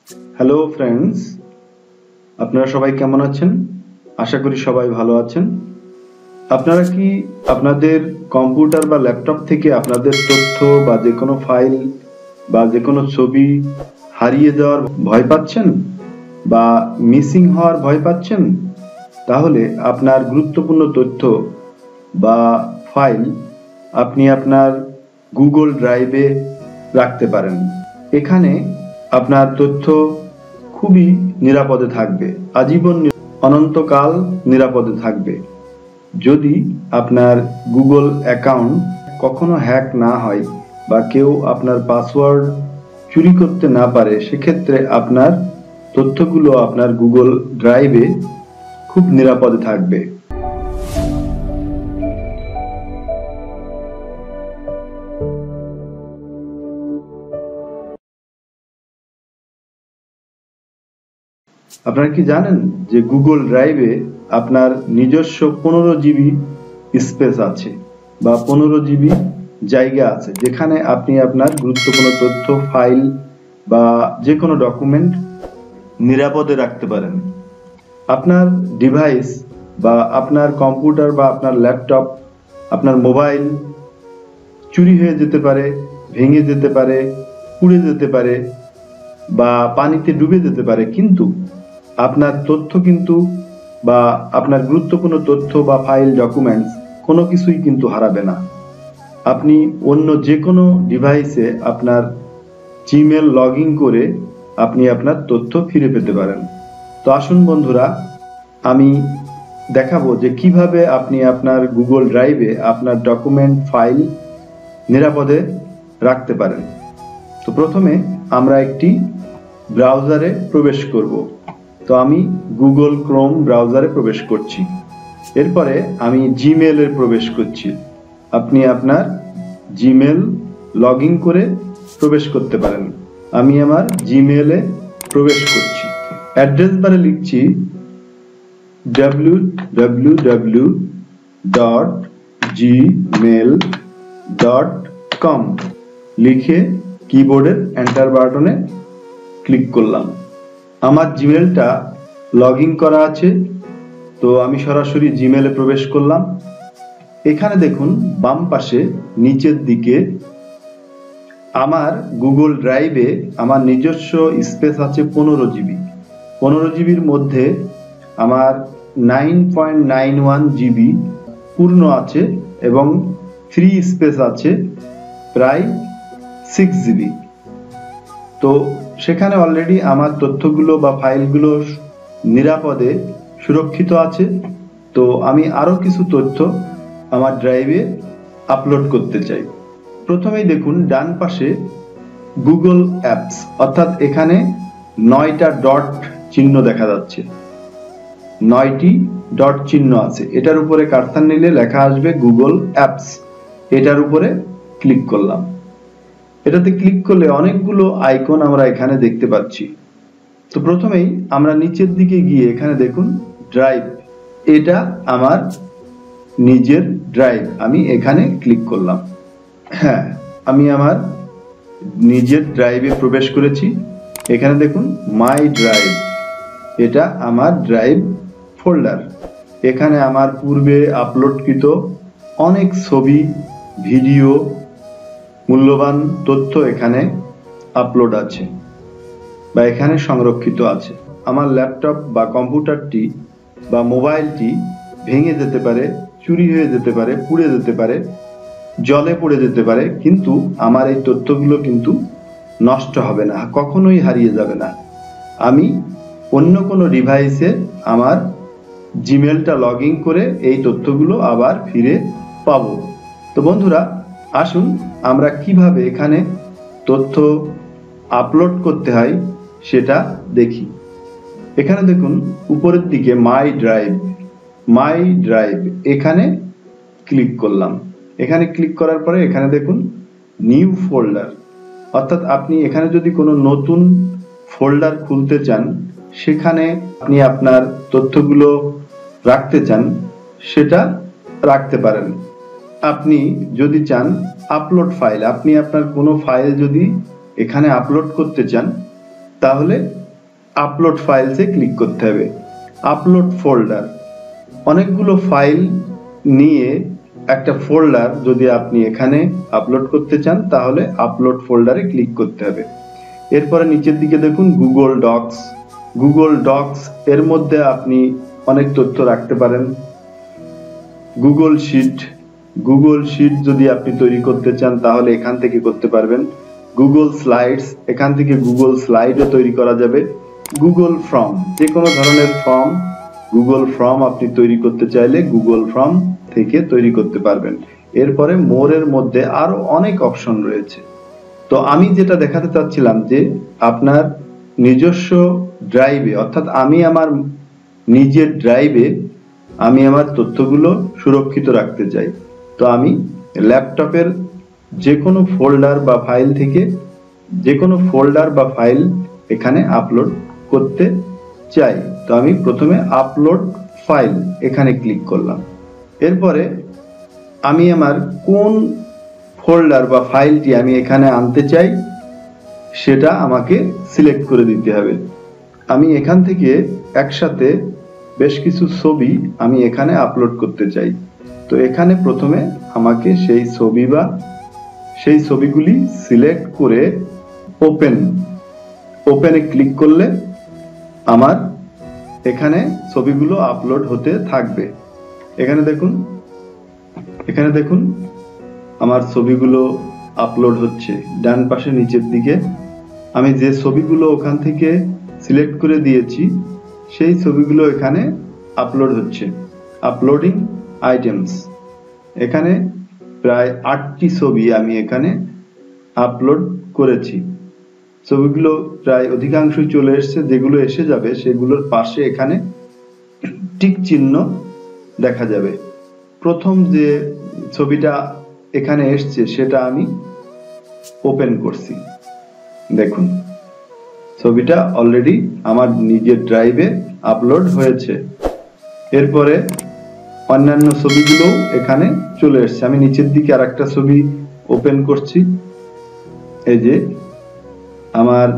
Hello friends, আপনারা সবাই কেমন আছেন? আশা করি সবাই ভালো আছেন। আপনারা কি আপনাদের কম্পিউটার বা ল্যাপটপ থেকে আপনাদের তথ্য বা যে কোনো ফাইল বা যে কোনো ছবি হারিয়ে যাওয়ার ভয় পাচ্ছেন বা মিসিং হওয়ার ভয় পাচ্ছেন? তাহলে আপনার গুরুত্বপূর্ণ তথ্য বা ফাইল আপনি আপনার গুগল ড্রাইভে রাখতে পারেন। এখানে আপনার তথ্য খুবই নিরাপদে থাকবে, আজীবন অনন্তকাল নিরাপদে থাকবে। যদি আপনার গুগল অ্যাকাউন্ট কখনো হ্যাক না হয় বা কেউ আপনার পাসওয়ার্ড চুরি করতে না পারে, সেক্ষেত্রে আপনার তথ্যগুলো আপনার গুগল ড্রাইভে খুব নিরাপদে থাকবে। আপনারা কি জানেন যে গুগল ড্রাইভে আপনার নিজস্ব 15 জিবি স্পেস আছে বা 15 জিবি জায়গা আছে, যেখানে আপনি আপনার গুরুত্বপূর্ণ তথ্য, ফাইল বা যে কোনো ডকুমেন্ট নিরাপদে রাখতে পারেন। আপনার ডিভাইস বা আপনার কম্পিউটার বা আপনার ল্যাপটপ, আপনার মোবাইল চুরি হয়ে যেতে পারে, ভেঙে যেতে পারে, পুড়ে যেতে পারে বা পানিতে ডুবে যেতে পারে, কিন্তু আপনার তথ্য কিন্তু বা আপনার গুরুত্বপূর্ণ তথ্য বা ফাইল, ডকুমেন্টস কোনো কিছুই কিন্তু হারাবে না। আপনি অন্য যে কোনো ডিভাইসে আপনার জিমেল লগ ইন করে আপনি আপনার তথ্য ফিরে পেতে পারেন। তো আসুন বন্ধুরা, আমি দেখাবো যে কিভাবে আপনি আপনার গুগল ড্রাইভে আপনার ডকুমেন্ট, ফাইল নিরাপদে রাখতে পারেন। তো প্রথমে আমরা একটি ব্রাউজারে প্রবেশ করব। তো আমি গুগল ক্রোম ব্রাউজারে প্রবেশ করছি। এরপরে আমি জিমেলে প্রবেশ করছি। আপনি আপনার জিমেল লগ ইন করে প্রবেশ করতে পারেন। আমি আমার জিমেলে প্রবেশ করছি। অ্যাড্রেস বারে লিখছি www.gmail.com, লিখে কিবোর্ডের এন্টার বাটনে ক্লিক করলাম। আমার জিমেলটা লগ ইন করা আছে, তো আমি সরাসরি জিমেলে প্রবেশ করলাম। এখানে দেখুন বাম পাশে নিচের দিকে আমার গুগল ড্রাইভে আমার নিজস্ব স্পেস আছে 15 জিবি। 15 জিবির মধ্যে আমার 9.91 জিবি পূর্ণ আছে এবং ফ্রি স্পেস আছে প্রায় 6 জিবি। তো সেখানে অলরেডি আমার তথ্যগুলো বা ফাইলগুলো নিরাপদে সুরক্ষিত আছে। তো আমি আরো কিছু তথ্য আমার ড্রাইভে আপলোড করতে চাই। প্রথমেই দেখুন ডান পাশে গুগল অ্যাপস, অর্থাৎ এখানে 9টা ডট চিহ্ন দেখা যাচ্ছে, 9টি ডট চিহ্ন আছে। এটার উপরে কার্সার নিলে লেখা আসবে গুগল অ্যাপস। এটার উপরে ক্লিক করলাম। এটাতে ক্লিক করলে অনেকগুলো আইকন আমরা এখানে দেখতে পাচ্ছি। তো প্রথমেই আমরা নিচের দিকে গিয়ে এখানে দেখুন ড্রাইভ, এটা আমার নিজের ড্রাইভ। আমি এখানে ক্লিক করলাম। হ্যাঁ, আমি আমার নিজের ড্রাইভে প্রবেশ করেছি। এখানে দেখুন মাই ড্রাইভ, এটা আমার ড্রাইভ ফোল্ডার। এখানে আমার পূর্বে আপলোডকৃত অনেক ছবি, ভিডিও, মূল্যবান তথ্য এখানে আপলোড আছে বা এখানে সংরক্ষিত আছে। আমার ল্যাপটপ বা কম্পিউটারটি বা মোবাইলটি ভেঙে যেতে পারে, চুরি হয়ে যেতে পারে, পুড়ে যেতে পারে, জলে পড়ে যেতে পারে, কিন্তু আমার এই তথ্যগুলো কিন্তু নষ্ট হবে না, কখনোই হারিয়ে যাবে না। আমি অন্য কোনো ডিভাইসে আমার জিমেলটা লগ ইন করে এই তথ্যগুলো আবার ফিরে পাবো। তো বন্ধুরা, আসুন আমরা কিভাবে এখানে তথ্য আপলোড করতে হয় সেটা দেখি। এখানে দেখুন উপরের দিকে মাই ড্রাইভ, এখানে ক্লিক করলাম। এখানে ক্লিক করার পরে এখানে দেখুন নিউ ফোল্ডার, অর্থাৎ আপনি এখানে যদি কোনো নতুন ফোল্ডার খুলতে চান, সেখানে আপনি আপনার তথ্যগুলো রাখতে চান, সেটা রাখতে পারেন। আপনি যদি চান আপলোড ফাইল, আপনি আপনার কোনো ফাইল যদি এখানে আপলোড করতে চান, তাহলে আপলোড ফাইলসে ক্লিক করতে হবে। আপলোড ফোল্ডার, অনেকগুলো ফাইল নিয়ে একটা ফোল্ডার যদি আপনি এখানে আপলোড করতে চান তাহলে আপলোড ফোল্ডারে ক্লিক করতে হবে। এরপরে নিচের দিকে দেখুন গুগল ডক্স। গুগল ডক্স এর মধ্যে আপনি অনেক তথ্য রাখতে পারেন। গুগল শিট, গুগল শিট যদি আপনি তৈরি করতে চান তাহলে এখান থেকে করতে পারবেন। গুগল স্লাইডস, এখান থেকে গুগল স্লাইডও তৈরি করা যাবে। গুগল ফর্ম, যে কোনো ধরনের ফর্ম, গুগল ফর্ম আপনি তৈরি করতে চাইলে গুগল ফর্ম থেকে তৈরি করতে পারবেন। এরপরে মোরের মধ্যে আরো অনেক অপশন রয়েছে। তো আমি যেটা দেখাতে চাচ্ছিলাম যে আপনার নিজস্ব ড্রাইভে, অর্থাৎ আমি আমার নিজের ড্রাইভে আমি আমার তথ্যগুলো সুরক্ষিত রাখতে চাই। তো আমি ল্যাপটপের যে কোনো ফোল্ডার বা ফাইল থেকে যে কোনো ফোল্ডার বা ফাইল এখানে আপলোড করতে চাই। তো আমি প্রথমে আপলোড ফাইল এখানে ক্লিক করলাম। এরপরে আমি আমার কোন ফোল্ডার বা ফাইলটি আমি এখানে আনতে চাই সেটা আমাকে সিলেক্ট করে দিতে হবে। আমি এখান থেকে একসাথে বেশ কিছু ছবি আমি এখানে আপলোড করতে চাই। তো এখানে প্রথমে আমাকে সেই ছবি বা সেই ছবিগুলি সিলেক্ট করে ওপেনে ক্লিক করলে আমার এখানে ছবিগুলো আপলোড হতে থাকবে। এখানে দেখুন আমার ছবিগুলো আপলোড হচ্ছে ডান পাশে নিচের দিকে। আমি যে ছবিগুলো ওখান থেকে সিলেক্ট করে দিয়েছি সেই ছবিগুলো এখানে আপলোড হচ্ছে। আপলোডিং আইটেমস, এখানে প্রায় 8টি ছবি আমি এখানে আপলোড করেছি। ছবিগুলো প্রায় অধিকাংশই চলে এসেছে। যেগুলো এসে যাবে সেগুলোর পাশে এখানে টিক চিহ্ন দেখা যাবে। প্রথম যে ছবিটা এখানে এসছে সেটা আমি ওপেন করছি। দেখুন ছবিটা অলরেডি আমার নিজের ড্রাইভে আপলোড হয়েছে। এরপরে অন্যান্য ছবিগুলো এখানে চলে এসছে। আমি নিচের দিকে আরেকটা ছবি ওপেন করছি। এই যে আমার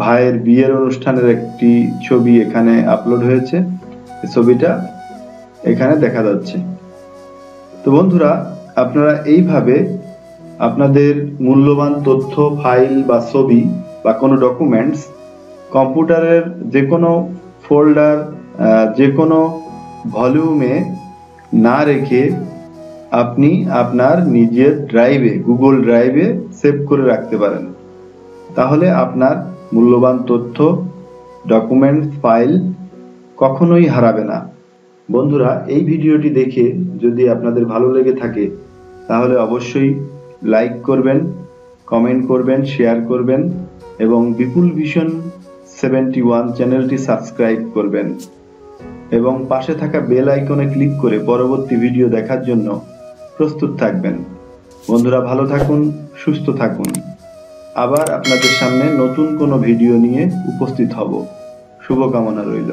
ভাইয়ের বিয়ের অনুষ্ঠানের একটি ছবি এখানে আপলোড হয়েছে। এই ছবিটা এখানে দেখা যাচ্ছে। তো বন্ধুরা, আপনারা এইভাবে আপনাদের মূল্যবান তথ্য, ফাইল বা ছবি বা কোনো ডকুমেন্টস কম্পিউটারের যে কোনো ফোল্ডার, যে কোনো ভলিউমে না রেখে আপনি আপনার নিজের ড্রাইভে, গুগল ড্রাইভে সেভ করে রাখতে পারেন। তাহলে আপনার মূল্যবান তথ্য, ডকুমেন্ট, ফাইল কখনোই হারাবে না। বন্ধুরা, এই ভিডিওটি দেখে যদি আপনাদের ভালো লেগে থাকে তাহলে অবশ্যই লাইক করবেন, কমেন্ট করবেন, শেয়ার করবেন এবং বিপুল ভিশন 71 চ্যানেলটি সাবস্ক্রাইব করবেন এবং পাশে থাকা বেল আইকনে ক্লিক করে পরবর্তী ভিডিও দেখার জন্য প্রস্তুত থাকবেন। বন্ধুরা, ভালো থাকুন, সুস্থ থাকুন। আবার আপনাদের সামনে নতুন কোনো ভিডিও নিয়ে উপস্থিত হব। শুভকামনা রইল।